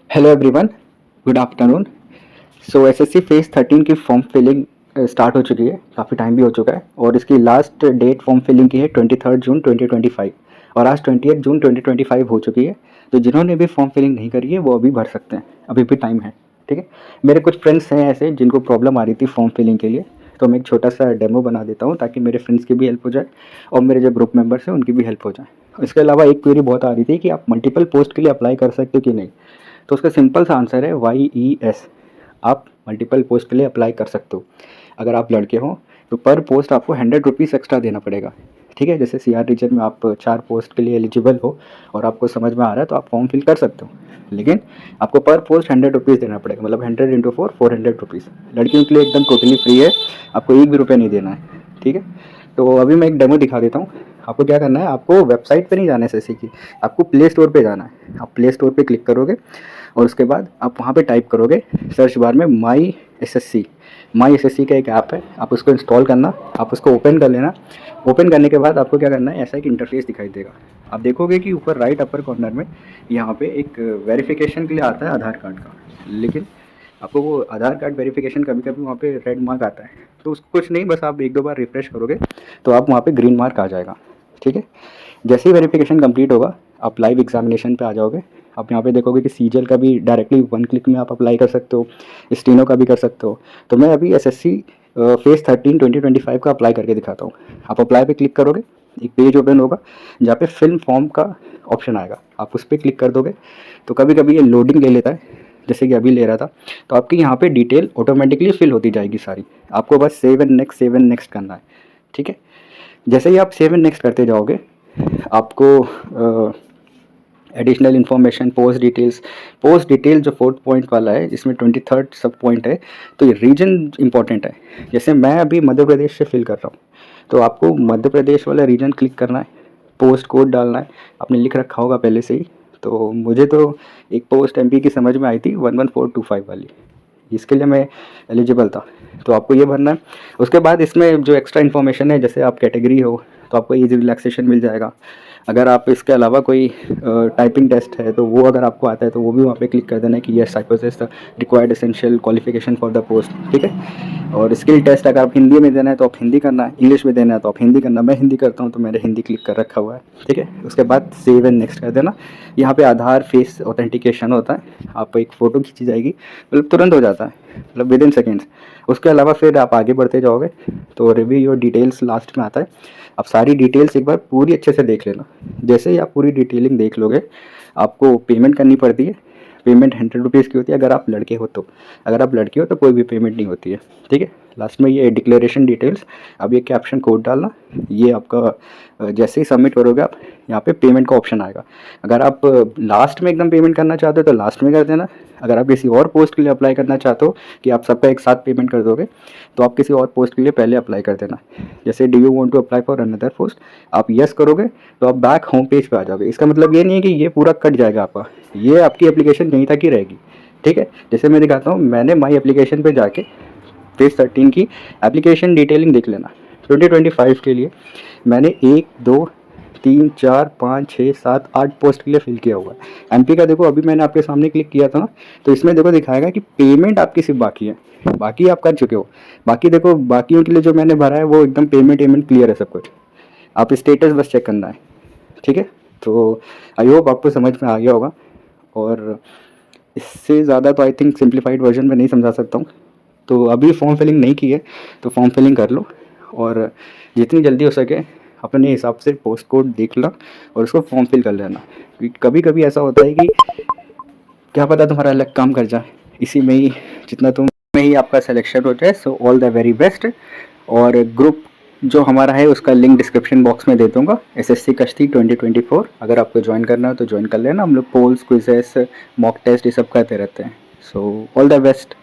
Hello everyone, good afternoon. So SSC phase 13 की form filling start हो चुकी है। काफ़ी टाइम भी हो चुका है और इसकी लास्ट डेट फॉर्म फिलिंग की है 23 जून 2025 और आज 20 जून 2025 हो चुकी है। तो जिन्होंने भी फॉर्म फिलिंग नहीं करी है वो अभी भर सकते हैं, अभी भी टाइम है। ठीक है, मेरे कुछ फ्रेंड्स हैं ऐसे जिनको प्रॉब्लम आ रही थी फॉर्म फिलिंग के लिए, तो मैं एक छोटा सा डेमो बना देता हूँ ताकि मेरे फ्रेंड्स की भी हेल्प हो जाए और मेरे जो ग्रुप मेंबर्स हैं उनकी भी हेल्प हो जाए। इसके अलावा एक क्वेरी बहुत आ रही थी कि आप मल्टीपल पोस्ट के लिए अप्लाई कर सकते हो कि नहीं। तो उसका सिंपल सा आंसर है YES। आप मल्टीपल पोस्ट के लिए अप्लाई कर सकते हो। अगर आप लड़के हो तो पर पोस्ट आपको 100 रुपीज़ एक्स्ट्रा देना पड़ेगा। ठीक है, जैसे CR रीजन में आप 4 पोस्ट के लिए एलिजिबल हो और आपको समझ में आ रहा है तो आप फॉर्म फिल कर सकते हो, लेकिन आपको पर पोस्ट 100 रुपीज़ देना पड़ेगा, मतलब 100 × 4 400 रुपीज़। लड़कियों के लिए एकदम टोटली फ्री है, आपको एक भी रुपये नहीं देना है। ठीक है, तो अभी मैं एक डेमो दिखा देता हूँ। आपको क्या करना है, आपको वेबसाइट पे नहीं जाना है एसएससी की, आपको प्ले स्टोर पे जाना है। आप प्ले स्टोर पे क्लिक करोगे और उसके बाद आप वहाँ पे टाइप करोगे सर्च बार में माई एस एस सी का एक ऐप है, आप उसको इंस्टॉल करना, आप उसको ओपन कर लेना। ओपन करने के बाद आपको क्या करना है, ऐसा एक इंटरफेस दिखाई देगा। आप देखोगे कि ऊपर राइट अपर कॉर्नर में यहाँ पे एक वेरिफिकेशन के लिए आता है आधार कार्ड का, लेकिन आपको वो आधार कार्ड वेरिफिकेशन कभी कभी वहाँ पे रेड मार्क आता है, तो उसको कुछ नहीं, बस आप एक दो बार रिफ्रेश करोगे तो आप वहाँ पे ग्रीन मार्क आ जाएगा। ठीक है, जैसे ही वेरिफिकेशन कंप्लीट होगा आप लाइव एग्जामिनेशन पे आ जाओगे। आप यहाँ पे देखोगे कि सीजीएल का भी डायरेक्टली 1 क्लिक में आप अप्लाई कर सकते हो, स्टेनो का भी कर सकते हो। तो मैं अभी एसएससी फेज़ 13 2025 का अप्लाई करके दिखाता हूँ। आप अप्लाई पे क्लिक करोगे, एक पेज ओपन होगा जहाँ पे फिल फॉर्म का ऑप्शन आएगा, आप उस पर क्लिक कर दोगे। तो कभी कभी ये लोडिंग ले लेता है, जैसे कि अभी ले रहा था। तो आपकी यहाँ पे डिटेल ऑटोमेटिकली फिल होती जाएगी सारी, आपको बस सेव एंड नेक्स्ट करना है। ठीक है, जैसे ही आप सेव एंड नेक्स्ट करते जाओगे आपको एडिशनल इन्फॉर्मेशन पोस्ट डिटेल जो 4th पॉइंट वाला है, इसमें 23rd सब पॉइंट है, तो ये रीजन इंपॉर्टेंट है। जैसे मैं अभी मध्य प्रदेश से फिल कर रहा हूँ, तो आपको मध्य प्रदेश वाला रीजन क्लिक करना है, पोस्ट कोड डालना है, आपने लिख रखा होगा पहले से ही। तो मुझे तो एक पोस्ट MP की समझ में आई थी 11425 वाली, इसके लिए मैं एलिजिबल था, तो आपको ये भरना है। उसके बाद इसमें जो एक्स्ट्रा इन्फॉर्मेशन है, जैसे आप कैटेगरी हो तो आपको ईजी रिलैक्सेशन मिल जाएगा। अगर आप इसके अलावा कोई टाइपिंग टेस्ट है तो वो अगर आपको आता है तो वो भी वहाँ पे क्लिक कर देना है कि yes I poses the required essential qualification for the post. ठीक है, और स्किल टेस्ट अगर आप हिंदी में देना है तो आप हिंदी करना है, इंग्लिश में देना है तो आप हिंदी करना। मैं हिंदी करता हूँ तो मैंने हिंदी क्लिक कर रखा हुआ है। ठीक है, उसके बाद सेव एंड नेक्स्ट कर देना। यहाँ पे आधार फेस ऑथेंटिकेशन होता है, आप एक फ़ोटो खींची जाएगी, मतलब तुरंत हो जाता है, मतलब विद इन सेकेंड्स। उसके अलावा फिर आप आगे बढ़ते जाओगे तो रिव्यू योर डिटेल्स लास्ट में आता है। आप सारी डिटेल्स एक बार पूरी अच्छे से देख लेना। जैसे ही आप पूरी डिटेलिंग देख लोगे, आपको पेमेंट करनी पड़ती है। पेमेंट 100 रुपीज़ की होती है अगर आप लड़के हो तो, अगर आप लड़की हो तो कोई भी पेमेंट नहीं होती है। ठीक है, लास्ट में ये डिक्लेरेशन डिटेल्स, अब ये कैप्शन कोड डालना। ये आपका जैसे ही सबमिट करोगे आप, यहाँ पे पेमेंट का ऑप्शन आएगा। अगर आप लास्ट में एकदम पेमेंट करना चाहते हो तो लास्ट में कर देना। अगर आप किसी और पोस्ट के लिए अप्लाई करना चाहते हो कि आप सबका एक साथ पेमेंट कर दोगे, तो आप किसी और पोस्ट के लिए पहले अप्लाई कर देना। जैसे do you want to apply for another post, आप यस करोगे तो आप बैक होम पेज पे आ जाओगे। इसका मतलब ये नहीं है कि ये पूरा कट जाएगा आपका, ये आपकी एप्लीकेशन यहीं तक ही रहेगी। ठीक है, जैसे मैं दिखाता हूँ, मैंने माई एप्लीकेशन पे जाके फेज़ 13 की एप्लीकेशन डिटेलिंग देख लेना। 2025 के लिए मैंने 1 2 3 4 5 6 7 8 पोस्ट के लिए फिल किया हुआ है। MP का देखो, अभी मैंने आपके सामने क्लिक किया था ना, तो इसमें देखो दिखाएगा कि पेमेंट आपकी सिर्फ बाकी है, बाकी आप कर चुके हो। बाकी देखो, बाकियों के लिए जो मैंने भरा है वो एकदम पेमेंट क्लियर है सब कुछ, आप स्टेटस बस चेक करना है। ठीक है, तो आई होप आपको समझ में आ गया होगा, और इससे ज़्यादा तो आई थिंक सिंप्लीफाइड वर्जन में नहीं समझा सकता हूँ। तो अभी फॉर्म फिलिंग नहीं की है तो फॉर्म फिलिंग कर लो, और जितनी जल्दी हो सके अपने हिसाब से पोस्ट कोड देख लो और उसको फॉर्म फिल कर लेना। क्योंकि कभी कभी ऐसा होता है कि क्या पता तुम्हारा अलग काम कर जाए, इसी में ही जितना तुम में ही आपका सिलेक्शन हो जाए। So all the very best. और ग्रुप जो हमारा है उसका लिंक डिस्क्रिप्शन बॉक्स में दे दूँगा, SSC कश्ती 2024। अगर आपको ज्वाइन करना हो तो ज्वाइन कर लेना। हम लोग पोल्स, क्विजेस, मॉक टेस्ट ये सब करते रहते हैं। So all the best.